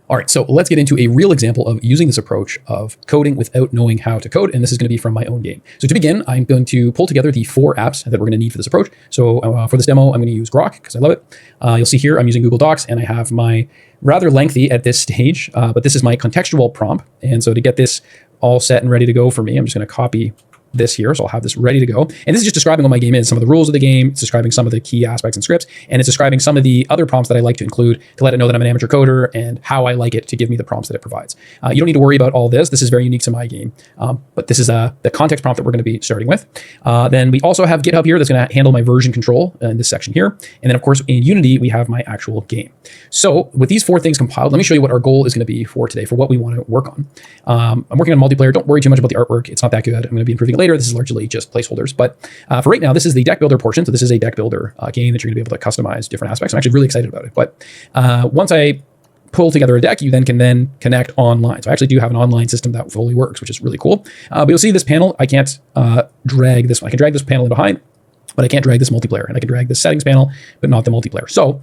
All right, so let's get into a real example of using this approach of coding without knowing how to code, and this is going to be from my own game. So to begin, I'm going to pull together the 4 apps that we're going to need for this approach. So for this demo, I'm going to use Grok because I love it. You'll see here I'm using Google Docs, and I have my rather lengthy at this stage, but this is my contextual prompt. And so to get this all set and ready to go for me, I'm just going to copy this here. So I'll have this ready to go. And this is just describing what my game is, some of the rules of the game. It's describing some of the key aspects and scripts. And it's describing some of the other prompts that I like to include to let it know that I'm an amateur coder and how I like it to give me the prompts that it provides. You don't need to worry about all this. This is very unique to my game. But this is the context prompt that we're going to be starting with. Then we also have GitHub here that's going to handle my version control in this section here. And then of course in Unity, we have my actual game. So with these 4 things compiled, let me show you what our goal is going to be for today, for what we want to work on. I'm working on multiplayer. Don't worry too much about the artwork. It's not that good. I'm going to be improving it later. This is largely just placeholders. But for right now, this is the deck builder portion. So this is a deck builder game that you're gonna be able to customize different aspects. I'm actually really excited about it. But once I pull together a deck, you then can connect online. So I actually do have an online system that fully works, which is really cool. But you'll see this panel, I can't drag this one. I can drag this panel in behind, but I can't drag this multiplayer. And I can drag the settings panel, but not the multiplayer. So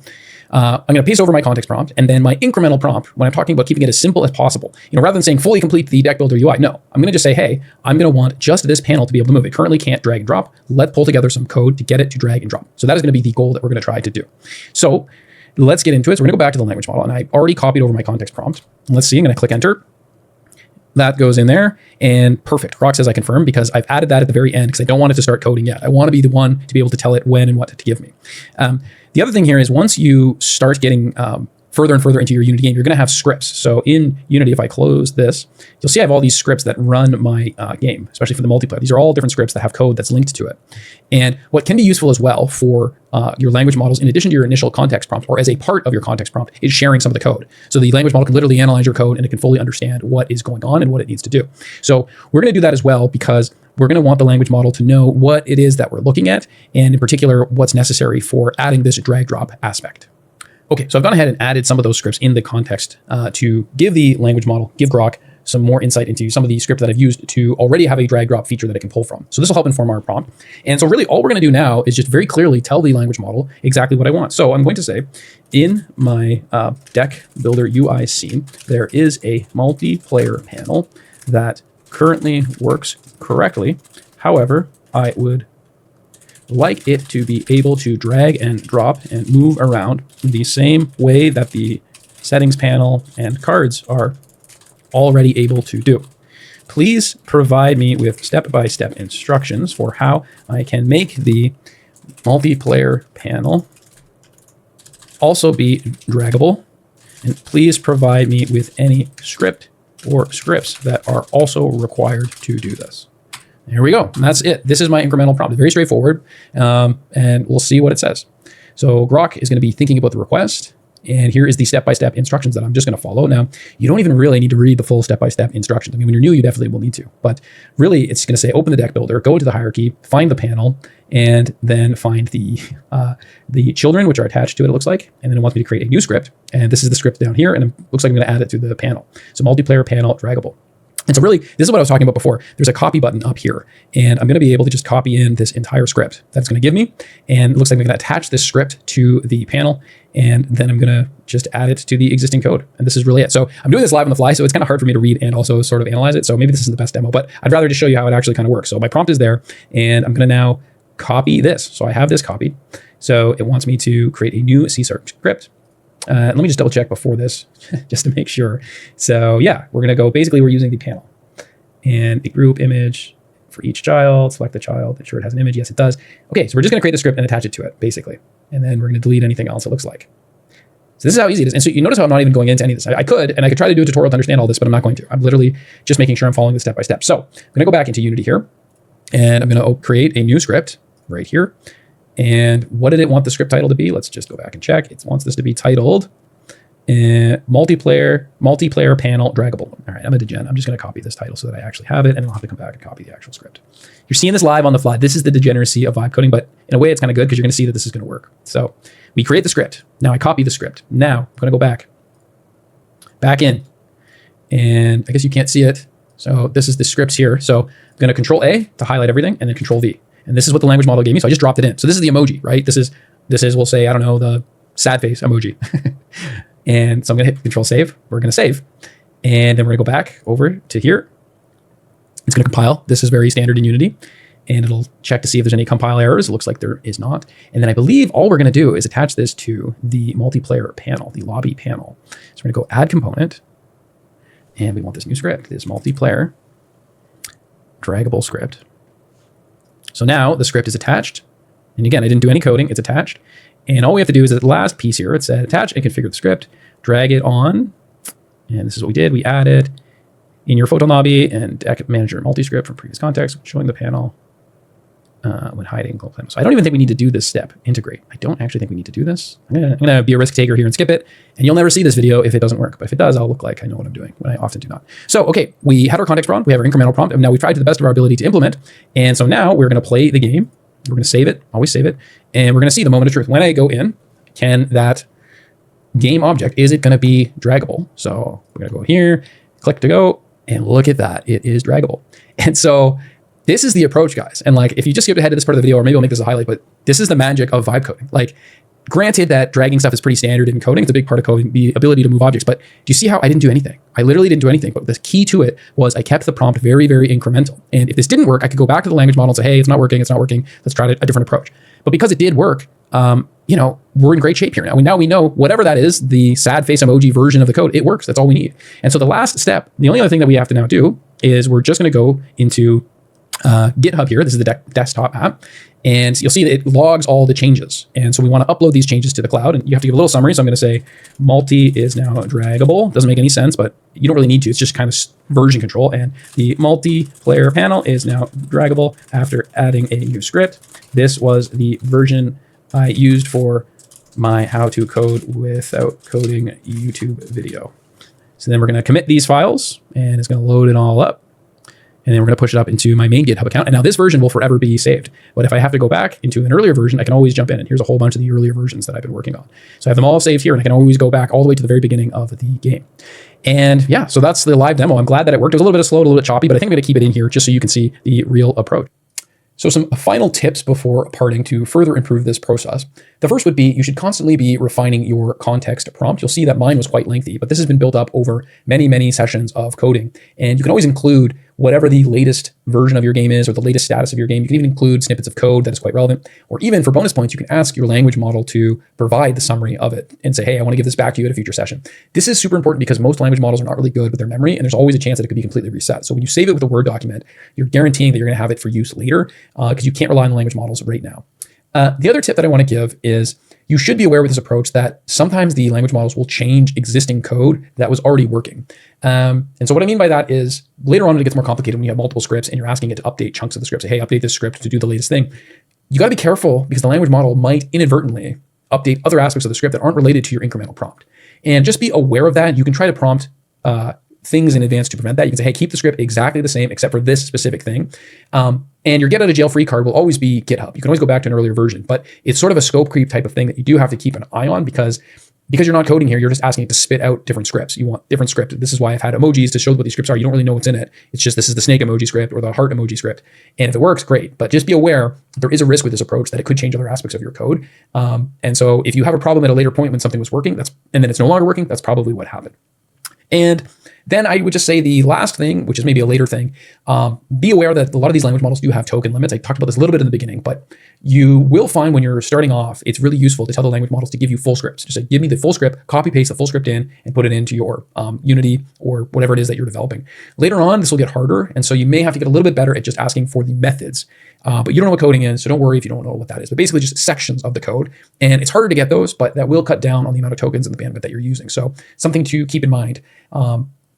I'm going to paste over my context prompt, and then my incremental prompt, when I'm talking about keeping it as simple as possible, rather than saying fully complete the deck builder UI, no, I'm going to just say, hey, I'm going to want just this panel to be able to move. It currently can't drag and drop. Let's pull together some code to get it to drag and drop. So that is going to be the goal that we're going to try to do. So let's get into it. So we're going to go back to the language model, and I already copied over my context prompt. Let's see, I'm going to click enter. That goes in there, and perfect. Grok says I confirm because I've added that at the very end because I don't want it to start coding yet. I want to be the one to be able to tell it when and what to give me. The other thing here is once you start getting further and further into your Unity game, you're going to have scripts. So in Unity, if I close this, you'll see I have all these scripts that run my game, especially for the multiplayer. These are all different scripts that have code that's linked to it. And what can be useful as well for your language models, in addition to your initial context prompt, or as a part of your context prompt, is sharing some of the code. So the language model can literally analyze your code and it can fully understand what is going on and what it needs to do. So we're going to do that as well because we're going to want the language model to know what it is that we're looking at, and in particular, what's necessary for adding this drag drop aspect. Okay, so I've gone ahead and added some of those scripts in the context to give the language model, give Grok some more insight into some of the scripts that I've used to already have a drag drop feature that it can pull from. So this will help inform our prompt. And so really all we're going to do now is just very clearly tell the language model exactly what I want. So I'm going to say in my deck builder UI scene, there is a multiplayer panel that currently works correctly. However, I would like it to be able to drag and drop and move around the same way that the settings panel and cards are already able to do. Please provide me with step-by-step instructions for how I can make the multiplayer panel also be draggable. And please provide me with any script or scripts that are also required to do this. There we go. And that's it. This is my incremental prompt. It's very straightforward. And we'll see what it says. So Grok is going to be thinking about the request. And here is the step-by-step instructions that I'm just going to follow. Now, you don't even really need to read the full step-by-step instructions. I mean, when you're new, you definitely will need to. But really, it's going to say, open the deck builder, go into the hierarchy, find the panel, and then find the children, which are attached to it, it looks like. And then it wants me to create a new script. And this is the script down here. And it looks like I'm going to add it to the panel. So multiplayer panel draggable. And so really, this is what I was talking about before. There's a copy button up here, and I'm going to be able to just copy in this entire script that's going to give me. And it looks like I'm going to attach this script to the panel, and then I'm going to just add it to the existing code. And this is really it. So I'm doing this live on the fly, so it's kind of hard for me to read and also sort of analyze it. So maybe this isn't the best demo, but I'd rather just show you how it actually kind of works. So my prompt is there, and I'm going to now copy this. So I have this copied. So it wants me to create a new C# script. Let me just double check before this, just to make sure. So yeah, we're gonna go, basically we're using the panel and the group image for each child, select the child, make sure it has an image. Yes, it does. Okay, so we're just gonna create the script and attach it to it, basically. And then we're gonna delete anything else it looks like. So this is how easy it is. And so you notice how I'm not even going into any of this. I could, and I could try to do a tutorial to understand all this, but I'm not going to. I'm literally just making sure I'm following the step by step. So I'm gonna go back into Unity here, and I'm gonna create a new script right here. And what did it want the script title to be? Let's just go back and check. It wants this to be titled multiplayer panel draggable. All right, I'm a degen. I'm just going to copy this title so that I actually have it, and I'll have to come back and copy the actual script. You're seeing this live on the fly. This is the degeneracy of vibe coding, but in a way it's kind of good because you're going to see that this is going to work. So we create the script. Now I copy the script. Now I'm going to go back in, and I guess you can't see it. So this is the scripts here. So I'm going to Control A to highlight everything, and then Control V. And this is what the language model gave me. So I just dropped it in. So this is the emoji, right? This is, we'll say, I don't know, the sad face emoji. And so I'm going to hit Control Save. We're going to save. And then we're going to go back over to here. It's going to compile. This is very standard in Unity. And it'll check to see if there's any compile errors. It looks like there is not. And then I believe all we're going to do is attach this to the multiplayer panel, the lobby panel. So we're going to go add component. And we want this new script, this multiplayer draggable script. So now the script is attached. And again, I didn't do any coding. It's attached. And all we have to do is at the last piece here, it said attach and configure the script, drag it on. And this is what we did. We added in your photon lobby and deck manager multi-script from previous context, showing the panel when hiding global panel. So I don't even think we need to do this step, integrate. I don't actually think we need to do this. I'm gonna be a risk taker here and skip it. And you'll never see this video if it doesn't work. But if it does, I'll look like I know what I'm doing, when I often do not. So, okay, we had our context prompt, we have our incremental prompt, and now we've tried to the best of our ability to implement. And so now we're gonna play the game. We're gonna save it, always save it. And we're gonna see the moment of truth. When I go in, can that game object, is it gonna be draggable? So we're gonna go here, click to go, and look at that, it is draggable. And so this is the approach, guys. And like, if you just skip ahead to this part of the video, or maybe I'll make this a highlight, but this is the magic of vibe coding. Like, granted that dragging stuff is pretty standard in coding. It's a big part of coding, the ability to move objects. But do you see how I didn't do anything? I literally didn't do anything. But the key to it was I kept the prompt very, very incremental. And if this didn't work, I could go back to the language model and say, hey, it's not working. Let's try a different approach. But because it did work, you know, we're in great shape here now. Now we know whatever that is, the sad face emoji version of the code, it works. That's all we need. And so the last step, the only other thing that we have to now do is we're just going to go into GitHub here. This is the desktop app. And you'll see that it logs all the changes. And so we want to upload these changes to the cloud. And you have to give a little summary. So I'm going to say multi is now draggable. Doesn't make any sense, but you don't really need to. It's just kind of version control. And the multiplayer panel is now draggable after adding a new script. This was the version I used for my how to code without coding YouTube video. So then we're going to commit these files, and it's going to load it all up. And then we're going to push it up into my main GitHub account. And now this version will forever be saved. But if I have to go back into an earlier version, I can always jump in. And here's a whole bunch of the earlier versions that I've been working on. So I have them all saved here, and I can always go back all the way to the very beginning of the game. And yeah, so that's the live demo. I'm glad that it worked. It was a little bit slow, a little bit choppy, but I think I'm going to keep it in here just so you can see the real approach. So some final tips before parting to further improve this process. The first would be you should constantly be refining your context prompt. You'll see that mine was quite lengthy, but this has been built up over many, many sessions of coding. And you can always include whatever the latest version of your game is or the latest status of your game. You can even include snippets of code that is quite relevant. Or even for bonus points, you can ask your language model to provide the summary of it and say, hey, I want to give this back to you at a future session. This is super important because most language models are not really good with their memory, and there's always a chance that it could be completely reset. So when you save it with a Word document, you're guaranteeing that you're going to have it for use later because you can't rely on the language models right now. The other tip that I want to give is you should be aware with this approach that sometimes the language models will change existing code that was already working. And so what I mean by that is later on when it gets more complicated, when you have multiple scripts and you're asking it to update chunks of the script, say, hey, update this script to do the latest thing. You got to be careful because the language model might inadvertently update other aspects of the script that aren't related to your incremental prompt. And just be aware of that. You can try to prompt things in advance to prevent that. You can say, hey, keep the script exactly the same except for this specific thing. And your get out of jail free card will always be GitHub. You can always go back to an earlier version, but it's sort of a scope creep type of thing that you do have to keep an eye on because you're not coding here, you're just asking it to spit out different scripts. You want different scripts. This is why I've had emojis to show what these scripts are. You don't really know what's in it. It's just this is the snake emoji script or the heart emoji script. And if it works, great. But just be aware there is a risk with this approach that it could change other aspects of your code. And so if you have a problem at a later point when something was working, and then it's no longer working, that's probably what happened. And then I would just say the last thing, which is maybe a later thing, be aware that a lot of these language models do have token limits. I talked about this a little bit in the beginning, but you will find when you're starting off, it's really useful to tell the language models to give you full scripts. Just say, give me the full script, copy paste the full script in and put it into your Unity or whatever it is that you're developing. Later on, this will get harder. And so you may have to get a little bit better at just asking for the methods. But you don't know what coding is, so don't worry if you don't know what that is. But basically just sections of the code. And it's harder to get those, but that will cut down on the amount of tokens and the bandwidth that you're using. So something to keep in mind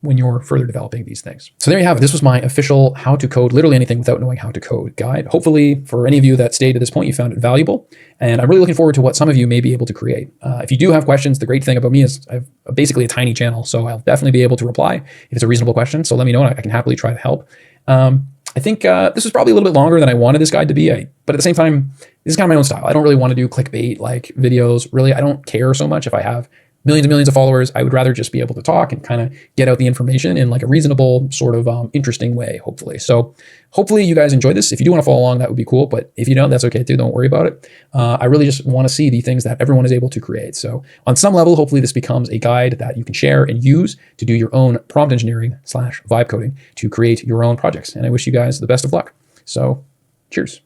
when you're further developing these things. So there you have it. This was my official how to code literally anything without knowing how to code guide. Hopefully for any of you that stayed to this point, you found it valuable. And I'm really looking forward to what some of you may be able to create. If you do have questions, the great thing about me is I have basically a tiny channel, so I'll definitely be able to reply if it's a reasonable question. So let me know and I can happily try to help. I think this was probably a little bit longer than I wanted this guide to be, but at the same time, this is kind of my own style. I don't really want to do clickbait like videos. Really, I don't care so much if I have millions and millions of followers. I would rather just be able to talk and kind of get out the information in like a reasonable sort of interesting way, hopefully. So hopefully you guys enjoy this. If you do want to follow along, that would be cool. But if you don't, that's okay too. Don't worry about it. I really just want to see the things that everyone is able to create. So on some level, hopefully this becomes a guide that you can share and use to do your own prompt engineering / vibe coding to create your own projects. And I wish you guys the best of luck. So cheers.